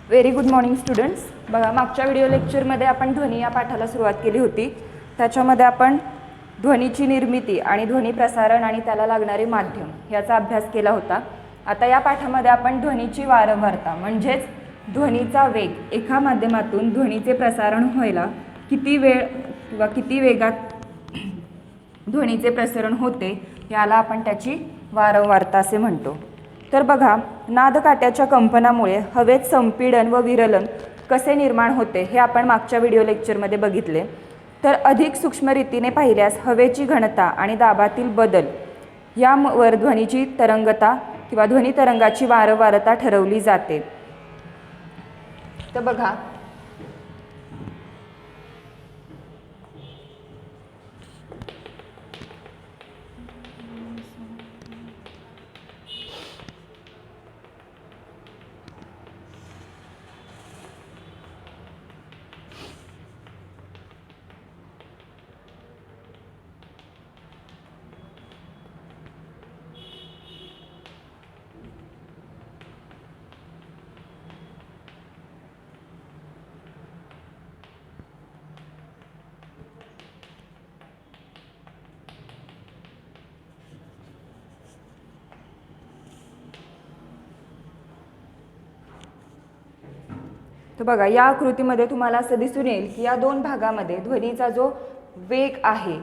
Very good morning students. बघा, मागच्या video लेक्चरमध्ये आपण ध्वनी या पाठाला सुरुवात केली होती. त्याच्यामध्ये आपण ध्वनीची निर्मिती आणि ध्वनी प्रसारण आणि त्याला लागणारे माध्यम याचा अभ्यास केला होता. आता या पाठामध्ये आपण ध्वनीची वारंवारता म्हणजेच ध्वनीचा वेग, एका माध्यमातून ध्वनीचे प्रसारण व्हायला किती वेळ किंवा किती वेगात ध्वनीचे प्रसारण होते याला आपण त्याची वारंवारता असे म्हणतो. तर बघा, नादकाट्याच्या कंपनामुळे हवेत संपीडन व विरलन कसे निर्माण होते हे आपण मागच्या व्हिडिओ लेक्चरमध्ये बघितले. तर अधिक सूक्ष्म रीतीने पाहिल्यास हवेची घनता आणि दाबातील बदल यावर ध्वनीची तरंगता किंवा ध्वनी तरंगाची वारंवारता ठरवली जाते. तर बघा, तर बघा, या आकृतीमध्ये तुम्हाला असं दिसून येईल की या दोन भागामध्ये ध्वनीचा जो वेग आहे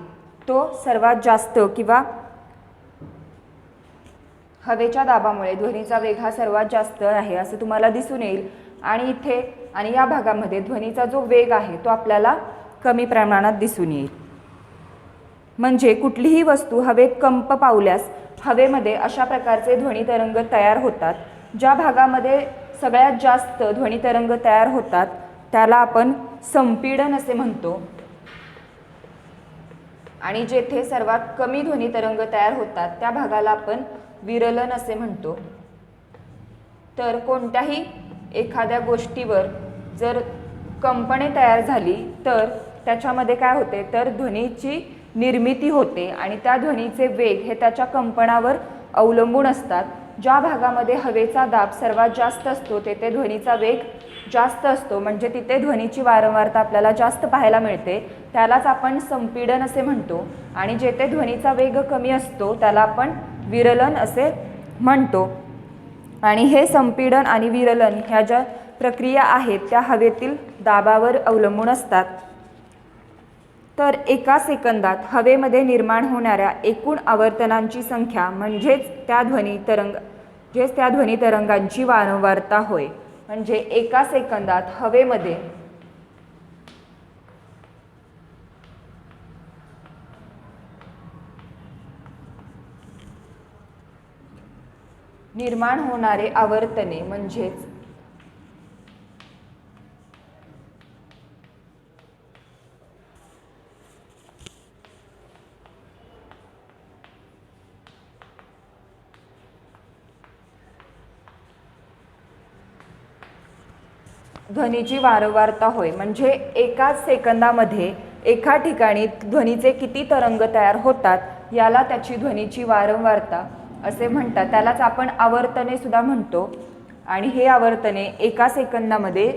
तो सर्वात जास्त किंवा हवेच्या दाबामुळे ध्वनीचा वेग हा सर्वात जास्त आहे असं तुम्हाला दिसून येईल. आणि इथे आणि या भागामध्ये ध्वनीचा जो वेग आहे तो आपल्याला कमी प्रमाणात दिसून येईल. म्हणजे कुठलीही वस्तू हवेत कंप पावल्यास हवेमध्ये अशा प्रकारचे ध्वनी तरंग तयार होतात. ज्या भागामध्ये सगळ्यात जास्त ध्वनी तरंग तयार होतात त्याला आपण संपीडन असे म्हणतो, आणि जेथे सर्वात कमी ध्वनी तरंग तयार होतात त्या भागाला आपण विरलन असे म्हणतो. तर कोणत्याही एखाद्या गोष्टीवर जर कंपने तयार झाली तर त्याच्यामध्ये काय होते, तर ध्वनीची निर्मिती होते आणि त्या ध्वनीचे वेग हे त्याच्या कंपनावर अवलंबून असतात. ज्या भागामध्ये हवेचा दाब सर्वात जास्त असतो तेथे ध्वनीचा वेग जास्त असतो, म्हणजे तिथे ध्वनीची वारंवारता आपल्याला जास्त पाहायला मिळते, त्यालाच आपण संपीडन असे म्हणतो. आणि जेथे ध्वनीचा वेग कमी असतो त्याला आपण विरलन असे म्हणतो. आणि हे संपीडन आणि विरलन ह्या ज्या प्रक्रिया आहेत त्या हवेतील दाबावर अवलंबून असतात. तर एका सेकंदात हवेमध्ये निर्माण होणाऱ्या एकूण आवर्तनांची संख्या म्हणजेच त्या ध्वनी तरंगांची वारंवारता होय. म्हणजे एका सेकंदात हवेमध्ये निर्माण होणारे आवर्तने म्हणजेच ध्वनीची वारंवारता होय. म्हणजे एकाच सेकंदामध्ये एका ठिकाणी ध्वनीचे किती तरंग तयार होतात याला त्याची ध्वनीची वारंवारता असे म्हणतात. त्यालाच आपण आवर्तने सुद्धा म्हणतो. आणि हे आवर्तने एका सेकंदामध्ये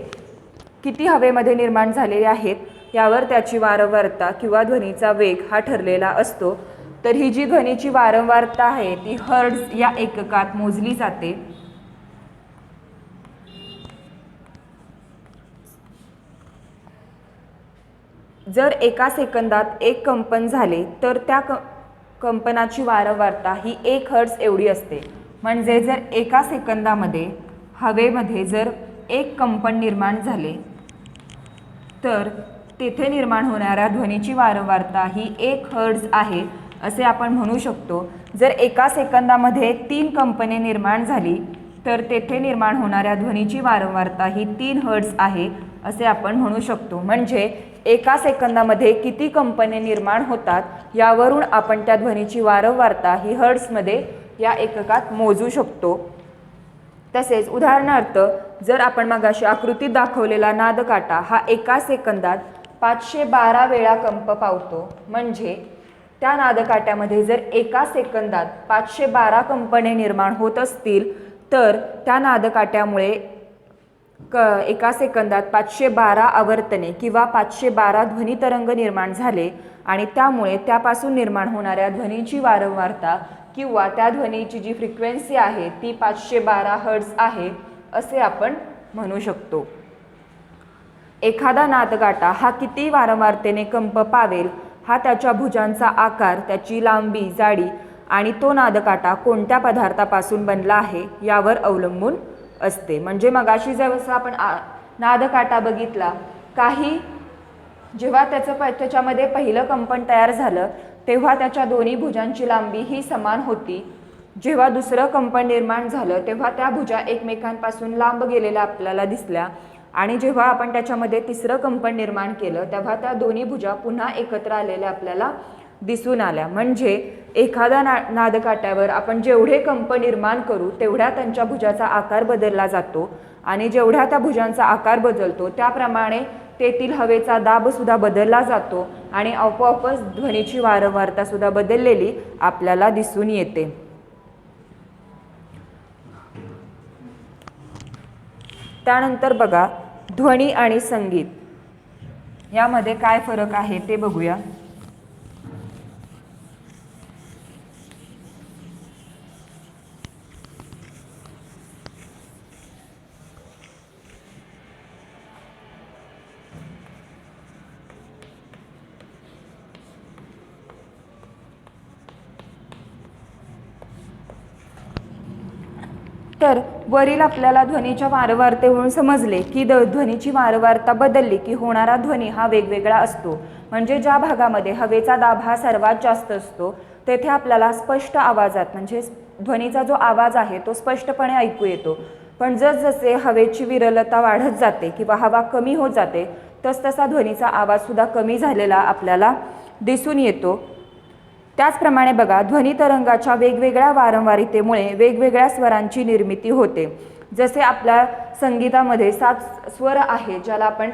किती हवेमध्ये निर्माण झालेले आहेत यावर त्याची वारंवारता किंवा ध्वनीचा वेग हा ठरलेला असतो. तर ही जी ध्वनीची वारंवारता आहे ती हर्ट्झ या एककात मोजली जाते. जर एका सेकंदात एक कंपन झाले तर त्या कंपनाची वारंवारता ही 1 हर्ट्झ एवढी असते. म्हणजे जर एका सेकंदामध्ये हवेमध्ये जर एक कंपन निर्माण झाले तर तेथे निर्माण होणाऱ्या ध्वनीची वारंवारता ही 1 हर्ट्झ आहे असे आपण म्हणू शकतो. जर एका सेकंदामध्ये 3 कंपने निर्माण झाली तर तेथे निर्माण होणाऱ्या ध्वनीची वारंवारता ही 3 हर्ट्झ आहे असे आपण म्हणू शकतो. म्हणजे एका सेकंदामध्ये किती कंपने निर्माण होतात यावरून आपण त्या ध्वनीची वारंवारता ही हर्ट्झमध्ये या एककात मोजू शकतो. तसेच उदाहरणार्थ जर आपण मगाशी आकृतीत दाखवलेला नादकाटा हा एका सेकंदात 512 वेळा कंप पावतो, म्हणजे त्या नादकाट्यामध्ये जर एका सेकंदात 512 कंपने निर्माण होत असतील तर त्या नादकाट्यामुळे एका सेकंदात 512 आवर्तने किंवा 512 ध्वनितरंग निर्माण झाले आणि त्यामुळे त्यापासून निर्माण होणाऱ्या ध्वनीची वारंवारता किंवा त्या ध्वनीची जी फ्रिक्वेन्सी आहे ती 512 हर्ट्झ आहे असे आपण म्हणू शकतो. एखादा नादकाटा हा किती वारंवारतेने कंप पावेल हा त्याच्या भुजांचा आकार, त्याची लांबी, जाडी आणि तो नादकाटा कोणत्या पदार्थापासून बनला आहे यावर अवलंबून असते. म्हणजे मगाशी जसं आपण नादकाटा बघितला, जेव्हा त्याच्यामध्ये पहिलं कंपन तयार झालं तेव्हा त्याच्या दोन्ही भुजांची लांबी ही समान होती. जेव्हा दुसरं कंपन निर्माण झालं तेव्हा त्या भुजा एकमेकांपासून लांब गेलेल्या आपल्याला दिसल्या आणि जेव्हा आपण त्याच्यामध्ये तिसरं कंपन निर्माण केलं तेव्हा त्या दोन्ही भुजा पुन्हा एकत्र आलेल्या आपल्याला दिसून आल्या. म्हणजे एखाद्या नादकाट्यावर आपण जेवढे कंप निर्माण करू तेवढ्या त्यांच्या भुजाचा आकार बदलला जातो आणि जेवढ्या त्या भुजांचा आकार बदलतो त्याप्रमाणे तेथील हवेचा दाब सुद्धा बदलला जातो आणि आपोआपच ध्वनीची वारंवारता सुद्धा बदललेली आपल्याला दिसून येते. त्यानंतर बघा ध्वनी आणि संगीत यामध्ये काय फरक आहे ते बघूया. तर वरील आपल्याला ध्वनीच्या वारंवारतेवरून समजले की ध्वनीची वारंवारता बदलली की होणारा ध्वनी हा वेगवेगळा असतो. म्हणजे ज्या भागामध्ये हवेचा दाब हा सर्वात जास्त असतो तेथे आपल्याला स्पष्ट आवाजात म्हणजे ध्वनीचा जो आवाज आहे तो स्पष्टपणे ऐकू येतो. पण जसजसे हवेची विरलता वाढत जाते किंवा हवा कमी होत जाते तसतसा ध्वनीचा आवाज सुद्धा कमी झालेला आपल्याला दिसून येतो. त्याचप्रमाणे बघा ध्वनी तरंगाच्या वेगवेगळ्या वारंवारतेमुळे वेगवेगळ्या स्वरांची निर्मिती होते. जसे आपल्या संगीतामध्ये 7 स्वर आहेत ज्याला आपण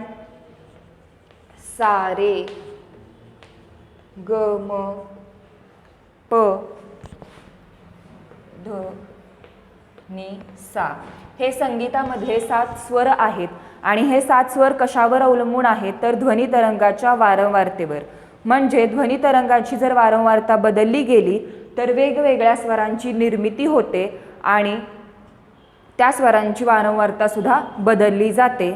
सा, रे, ग, म, प, ध, नि, सा. हे संगीतामध्ये 7 स्वर आहेत आणि हे 7 स्वर कशावर अवलंबून आहेत तर ध्वनी तरंगाच्या वारंवारतेवर. म्हणजे ध्वनी तरंगाची जर वारंवारता बदलली गेली तर वेगवेगळ्या स्वरांची निर्मिती होते आणि त्या स्वरांची वारंवारता सुद्धा बदलली जाते.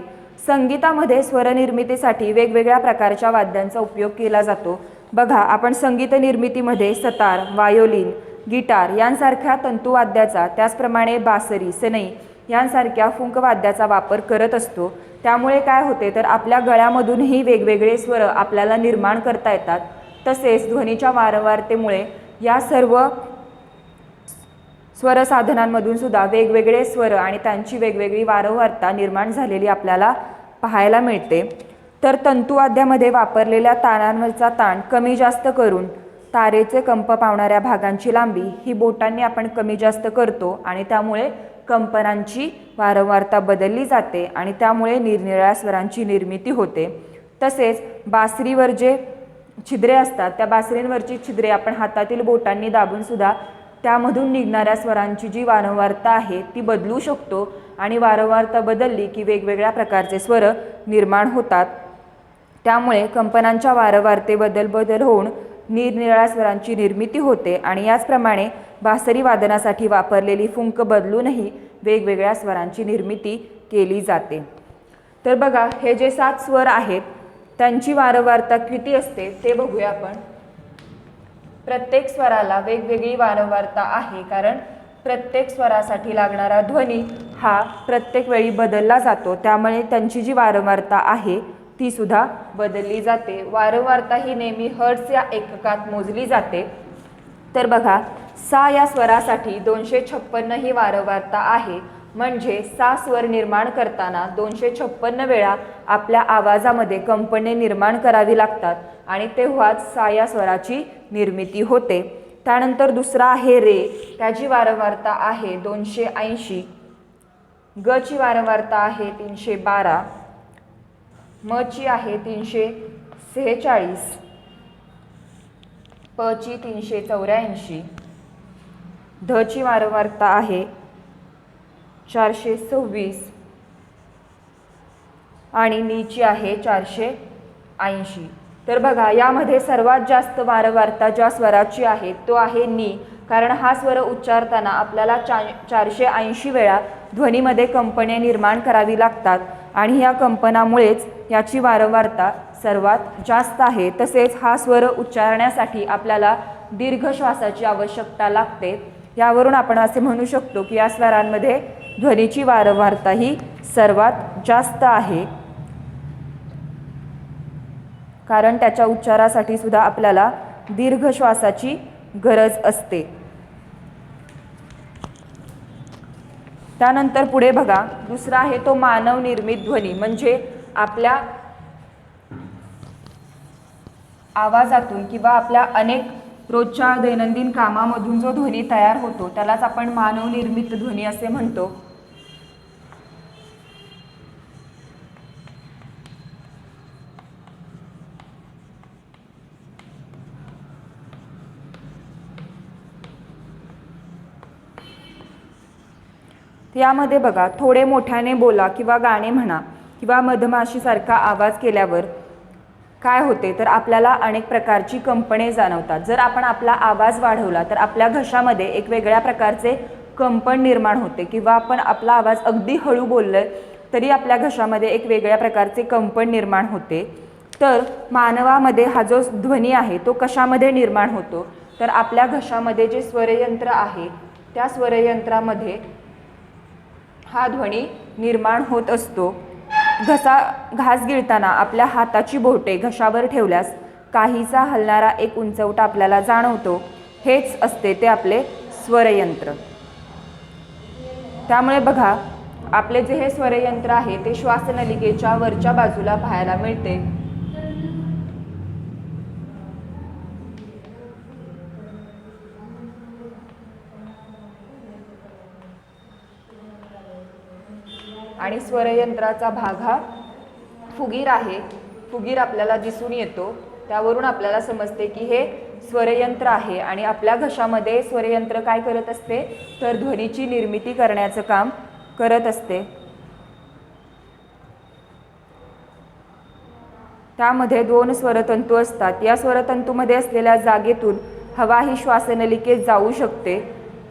संगीतामध्ये स्वरनिर्मितीसाठी वेगवेगळ्या प्रकारच्या वाद्यांचा उपयोग केला जातो. बघा आपण संगीत निर्मितीमध्ये सतार, वायोलिन, गिटार यांसारख्या तंतुवाद्याचा, त्याचप्रमाणे बासरी, सनई यांसारख्या फुंकवाद्याचा वापर करत असतो. त्यामुळे काय होते तर आपल्या गळ्यामधूनही वेगवेगळे स्वर आपल्याला निर्माण करता येतात. तसेच ध्वनीच्या वारंवारतेमुळे या सर्व स्वरसाधनांमधून सुद्धा वेगवेगळे स्वर आणि त्यांची वेगवेगळी वारंवारता निर्माण झालेली आपल्याला पाहायला मिळते. तर तंतुवाद्यामध्ये वापरलेल्या ताणांवरचा ताण कमी जास्त करून तारेचे कंप पावणाऱ्या भागांची लांबी ही बोटांनी आपण कमी जास्त करतो आणि त्यामुळे कंपनांची वारंवारता बदलली जाते आणि त्यामुळे निरनिराळ्या स्वरांची निर्मिती होते. तसेच बासरीवर जे छिद्रे असतात त्या बासरींवरची छिद्रे आपण हातातील बोटांनी दाबून सुद्धा त्यामधून निघणाऱ्या स्वरांची जी वारंवारता आहे ती बदलू शकतो आणि वारंवारता बदलली की वेगवेगळ्या प्रकारचे स्वर निर्माण होतात. त्यामुळे कंपनांच्या वारंवारतेबद्दल बदल होऊन निरनिराळ्या स्वरांची निर्मिती होते आणि याचप्रमाणे बासरी वादनासाठी वापरलेली फुंक बदलूनही वेगवेगळ्या स्वरांची निर्मिती केली जाते. तर बघा हे जे 7 स्वर आहेत त्यांची वारंवारता किती असते ते बघूया आपण. प्रत्येक स्वराला वेगवेगळी वारंवारता आहे कारण प्रत्येक स्वरासाठी लागणारा ध्वनी हा प्रत्येक वेळी बदलला जातो. त्यामुळे त्यांची जी वारंवारता आहे ती सुद्धा बदलली जाते. वारंवारता ही नेहमी हर्ट्झ या एककात मोजली जाते. तर बघा सा या स्वरासाठी 256 ही वारंवारता आहे. म्हणजे सा स्वर निर्माण करताना 256 वेळा आपल्या आवाजामध्ये कंपने निर्माण करावी लागतात आणि तेव्हाच सा या स्वराची निर्मिती होते. त्यानंतर दुसरा आहे रे, त्याची वारंवारता आहे 280. ग ची वारंवारता आहे 312. म ची आहे 346. प ची 384. ध ची वारंवारता आहे 426. आणि नीची आहे 480. तर बघा यामध्ये सर्वात जास्त वारंवारता ज्या स्वराची आहे तो आहे नी, कारण हा स्वर उच्चारताना आपल्याला 480 वेळा ध्वनीमध्ये कंपने निर्माण करावी लागतात आणि या कंपनामुळेच याची वारंवारता सर्वात जास्त आहे. तसेच हा स्वर उच्चारण्यासाठी आपल्याला दीर्घ श्वासाची आवश्यकता लागते. यावरून आपण असे म्हणू शकतो की या स्वरांमध्ये ध्वनीची वारंवारता ही सर्वात जास्त आहे, कारण त्याच्या उच्चारासाठी सुद्धा आपल्याला दीर्घ श्वासाची गरज असते. त्यानंतर पुढे बघा दुसरा आहे तो मानव निर्मित ध्वनी, म्हणजे आपल्या आवाजातून किंवा आपल्या अनेक रोजच्या दैनंदिन कामामधून जो ध्वनी तयार होतो त्यालाच आपण मानव निर्मित ध्वनी असे म्हणतो. यामध्ये बघा थोडे मोठ्याने बोला किंवा गाणे म्हणा किंवा मधमाशीसारखा आवाज केल्यावर काय होते तर आपल्याला अनेक प्रकारची कंपने जाणवतात. जर आपण आपला आवाज वाढवला तर आपल्या घशामध्ये एक वेगळ्या प्रकारचे कंपन निर्माण होते, किंवा आपण आपला आवाज अगदी हळू बोललोय तरी आपल्या घशामध्ये एक वेगळ्या प्रकारचे कंपन निर्माण होते. तर मानवामध्ये हा जो ध्वनी आहे तो कशामध्ये निर्माण होतो तर आपल्या घशामध्ये जे स्वरयंत्र आहे त्या स्वरयंत्रामध्ये हा ध्वनी निर्माण होत असतो. घास गिळताना आपल्या हाताची बोटे घशावर ठेवल्यास काहीसा हलणारा एक उंचवटा आपल्याला जाणवतो. हेच असते ते आपले स्वरयंत्र. त्यामुळे बघा आपले जे हे स्वरयंत्र आहे ते श्वासनलिकेच्या वरच्या बाजूला पाहायला मिळते. आणि स्वरयंत्राचा भाग हा फुगीर आहे. फुगीर आपल्याला दिसून येतो, त्यावरून आपल्याला समजते की हे स्वरयंत्र आहे आणि आपल्या घशामध्ये स्वरयंत्र काय करत असते तर ध्वनीची निर्मिती करण्याचं काम करत असते. त्यामध्ये 2 स्वरतंतू असतात. या स्वरतंतूमध्ये असलेल्या जागेतून हवा ही श्वासनलिकेत जाऊ शकते.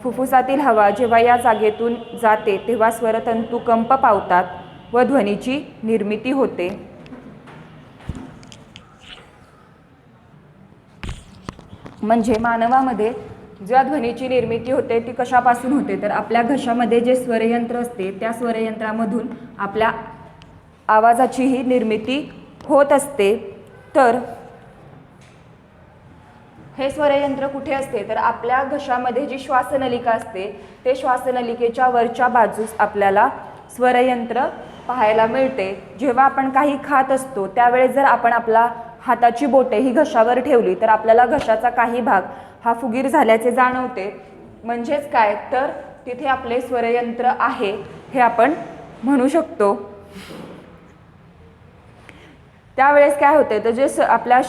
फुफ्फुसातील हवा जेव्हा या जागेतून जाते तेव्हा स्वरतंतू कंप पावतात व ध्वनीची निर्मिती होते. म्हणजे मानवामध्ये ज्या ध्वनीची निर्मिती होते ती कशापासून होते तर आपल्या घशामध्ये जे स्वरयंत्र असते त्या स्वरयंत्रामधून आपल्या आवाजाचीही निर्मिती होत असते. तर हे स्वरयंत्र कुठे असते तर आपल्या घशामध्ये जी श्वासनलिका असते ते श्वासनलिकेच्या वरच्या बाजूस आपल्याला स्वरयंत्र पाहायला मिळते. जेव्हा आपण काही खात असतो त्यावेळेस जर आपण आपला हाताची बोटे ही घशावर ठेवली तर आपल्याला घशाचा काही भाग हा फुगीर झाल्याचे जाणवते. म्हणजेच काय तर तिथे आपले स्वरयंत्र आहे हे आपण म्हणू शकतो. त्यावेळेस काय होते तर जे आपल्या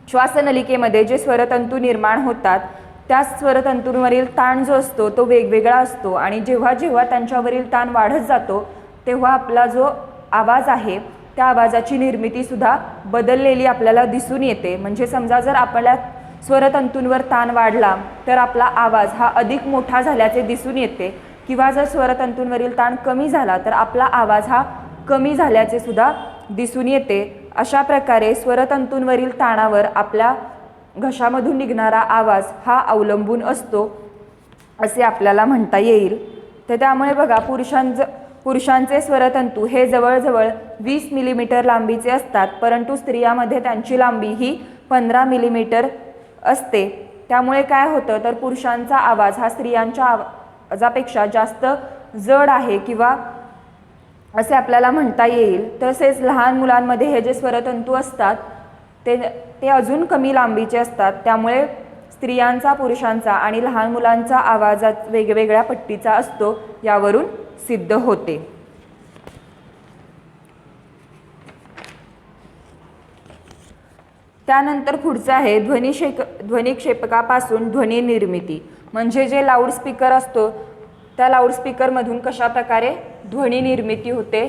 श्वासनलिकेमध्ये जे स्वरतंतू निर्माण होतात त्या स्वरतंतूंवरील ताण जो असतो तो वेगवेगळा असतो आणि जेव्हा जेव्हा त्यांच्यावरील ताण वाढत जातो तेव्हा आपला जो आवाज आहे त्या आवाजाची निर्मिती सुद्धा बदललेली आपल्याला दिसून येते. म्हणजे समजा जर आपल्या स्वरतंतूंवर ताण वाढला तर आपला आवाज हा अधिक मोठा झाल्याचे दिसून येते, किंवा जर स्वरतंतूंवरील ताण कमी झाला तर आपला आवाज हा कमी झाल्याचे सुद्धा दिसून येते. अशा प्रकारे स्वरतंतूंवरील ताणावर आपल्या घशामधून निघणारा आवाज हा अवलंबून असतो असे आपल्याला म्हणता येईल. तर त्यामुळे बघा पुरुषांचे स्वरतंतू हे जवळजवळ 20 मिलीमीटर लांबीचे असतात, परंतु स्त्रियांमध्ये त्यांची लांबी ही 15 मिलीमीटर असते. त्यामुळे काय होतं तर पुरुषांचा आवाज हा स्त्रियांच्या आवाजापेक्षा जास्त जड आहे किंवा असे आपल्याला म्हणता येईल. तसेच लहान मुलांमध्ये हे जे स्वरतंतू असतात ते अजून कमी लांबीचे असतात. त्यामुळे स्त्रियांचा पुरुषांचा आणि लहान मुलांचा आवाजात वेगवेगळ्या पट्टीचा असतो यावरून सिद्ध होते. त्यानंतर पुढचं आहे ध्वनिक्षेपकापासून ध्वनी निर्मिती. म्हणजे जे लाऊडस्पीकर असतो त्या लाऊडस्पीकरमधून कशा प्रकारे ध्वनी निर्मिती होते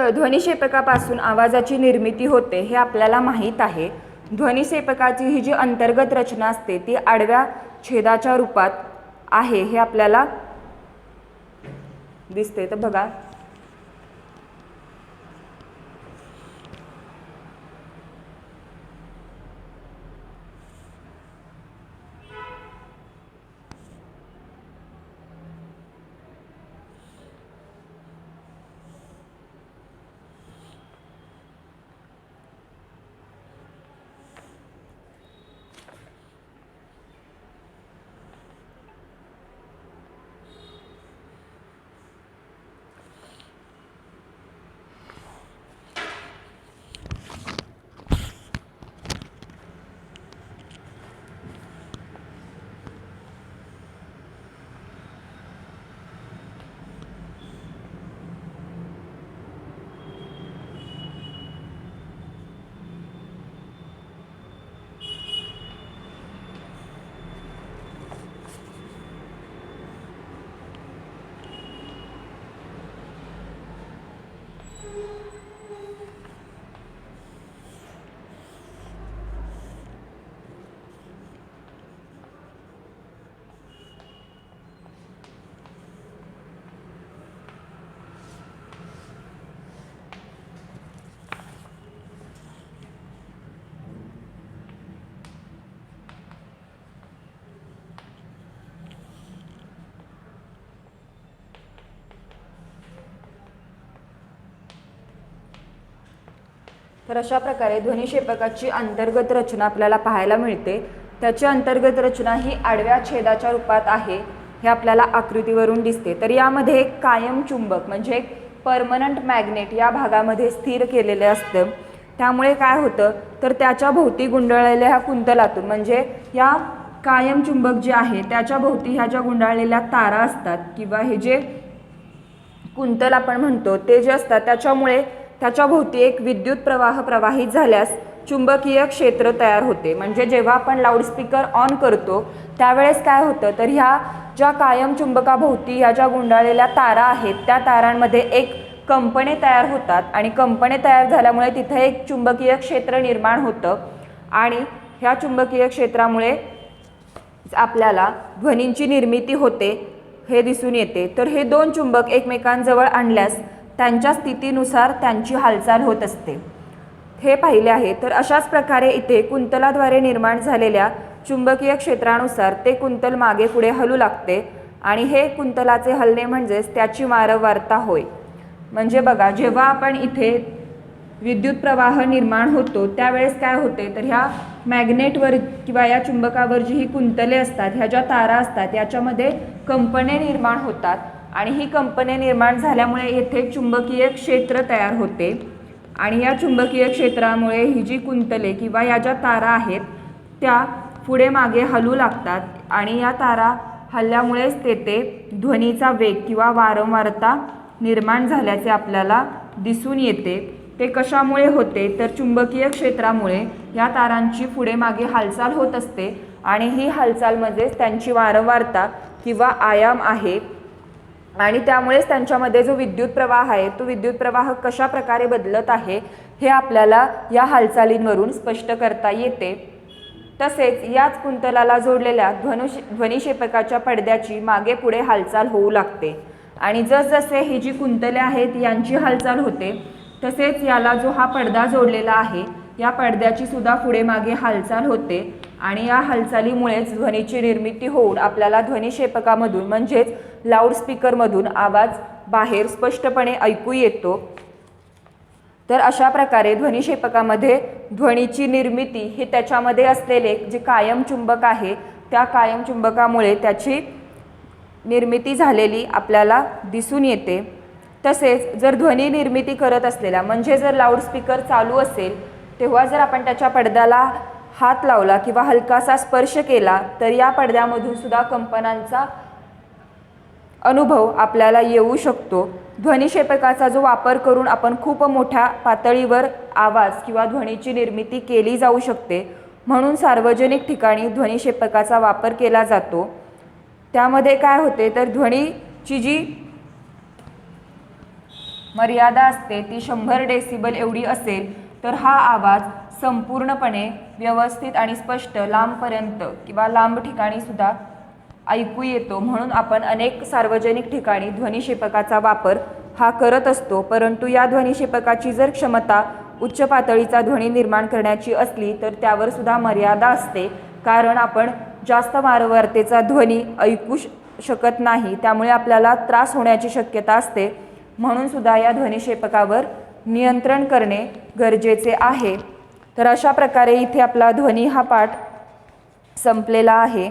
तर ध्वनिक्षेपकापासून आवाजाची निर्मिती होते हे आपल्याला माहीत आहे. ध्वनिक्षेपकाची ही जी अंतर्गत रचना असते ती आडव्या छेदाच्या रूपात आहे हे आपल्याला दिसते. तर बघा, तर अशा प्रकारे ध्वनिक्षेपकाची अंतर्गत रचना आपल्याला पाहायला मिळते. त्याची अंतर्गत रचना ही आडव्या छेदाच्या रूपात आहे हे आपल्याला आकृतीवरून दिसते. तर यामध्ये एक कायम चुंबक म्हणजे एक परमनंट मॅग्नेट या भागामध्ये स्थिर केलेले असतं. त्यामुळे काय होतं तर त्याच्या भोवती गुंडाळलेल्या ह्या कुंतलातून म्हणजे या कायम चुंबक जे आहे त्याच्या भोवती ह्या ज्या गुंडाळलेल्या तारा असतात किंवा हे जे कुंतल आपण म्हणतो ते जे असतात त्याच्यामुळे त्याच्या भोवती एक विद्युत प्रवाह प्रवाहित झाल्यास चुंबकीय क्षेत्र तयार होते. म्हणजे जेव्हा आपण लाऊडस्पीकर ऑन करतो त्यावेळेस काय होतं तर ह्या ज्या कायम चुंबकाभोवती ह्या ज्या गुंडाळलेल्या तारा आहेत त्या तारांमध्ये एक कंपने तयार होतात आणि कंपने तयार झाल्यामुळे तिथे एक चुंबकीय क्षेत्र निर्माण होतं आणि ह्या चुंबकीय क्षेत्रामुळे आपल्याला ध्वनींची निर्मिती होते हे दिसून येते. तर हे दोन चुंबक एकमेकांजवळ आणल्यास त्यांच्या स्थितीनुसार त्यांची हालचाल होत असते हे पाहिले आहे. तर अशाच प्रकारे इथे कुंतलाद्वारे निर्माण झालेल्या चुंबकीय क्षेत्रानुसार ते कुंतल मागे पुढे हलू लागते आणि हे कुंतलाचे हलणे म्हणजेच त्याची वारंवारता होय. म्हणजे बघा, जेव्हा आपण इथे विद्युत प्रवाह निर्माण होतो त्यावेळेस काय होते तर ह्या मॅग्नेटवर किंवा या चुंबकावर जी ही कुंतले असतात ह्या ज्या तारा असतात याच्यामध्ये कंपने निर्माण होतात आणि ही कंपने निर्माण झाल्यामुळे येथे चुंबकीय क्षेत्र तयार होते आणि या चुंबकीय क्षेत्रामुळे ही जी कुंतले किंवा या ज्या तारा आहेत त्या पुढे मागे हलू लागतात आणि या तारा हलल्यामुळेच तेथे ध्वनीचा वेग किंवा वारंवारता निर्माण झाल्याचे आपल्याला दिसून येते. ते कशामुळे होते तर चुंबकीय क्षेत्रामुळे या तारांची पुढे मागे हालचाल होत असते आणि ही हालचाल म्हणजेच त्यांची वारंवारता किंवा आयाम आहे आणि त्यामुळेच त्यांच्यामध्ये जो विद्युत प्रवाह आहे तो विद्युत प्रवाह कशा प्रकारे बदलत आहे हे आपल्याला या हालचालींवरून स्पष्ट करता येते. तसेच याच कुंतलाला जोडलेल्या ध्वनिक्षेपकाच्या पडद्याची मागे पुढे हालचाल होऊ लागते आणि जसजसे ही जी कुंतले आहेत यांची हालचाल होते तसेच याला जो हा पडदा जोडलेला आहे या पडद्याची सुद्धा पुढे मागे हालचाल होते आणि या हालचालीमुळेच ध्वनीची निर्मिती होऊन आपल्याला ध्वनिक्षेपकामधून म्हणजेच लाऊडस्पीकरमधून आवाज बाहेर स्पष्टपणे ऐकू येतो. तर अशा प्रकारे ध्वनिक्षेपकामध्ये ध्वनीची निर्मिती ही त्याच्यामध्ये असलेले जे कायम चुंबक आहे त्या कायम चुंबकामुळे त्याची निर्मिती झालेली आपल्याला दिसून येते. तसेच जर ध्वनी निर्मिती करत असलेला म्हणजे जर लाऊडस्पीकर चालू असेल तेव्हा जर आपण त्याच्या पडद्याला हात लावला किंवा हलकासा स्पर्श केला तर या पडद्यामधून सुद्धा कंपनांचा अनुभव आपल्याला येऊ शकतो. ध्वनिक्षेपकाचा जो वापर करून आपण खूप मोठ्या पातळीवर आवाज किंवा ध्वनीची निर्मिती केली जाऊ शकते म्हणून सार्वजनिक ठिकाणी ध्वनिक्षेपकाचा वापर केला जातो. त्यामध्ये काय होते तर ध्वनीची जी मर्यादा असते ती 100 डेसिबल एवढी असेल तर हा आवाज संपूर्णपणे व्यवस्थित आणि स्पष्ट लांबपर्यंत किंवा लांब ठिकाणी सुद्धा ऐकू येतो. म्हणून आपण अनेक सार्वजनिक ठिकाणी ध्वनिक्षेपकाचा वापर हा करत असतो. परंतु या ध्वनिक्षेपकाची जर क्षमता उच्च पातळीचा ध्वनी निर्माण करण्याची असली तर त्यावर सुद्धा मर्यादा असते, कारण आपण जास्त वारंवारतेचा ध्वनी ऐकू शकत नाही, त्यामुळे आपल्याला त्रास होण्याची शक्यता असते. म्हणून सुद्धा या ध्वनिक्षेपकावर नियंत्रण करणे गरजेचे आहे. तर अशा प्रकारे इथे आपला ध्वनी हा पाठ संपलेला आहे.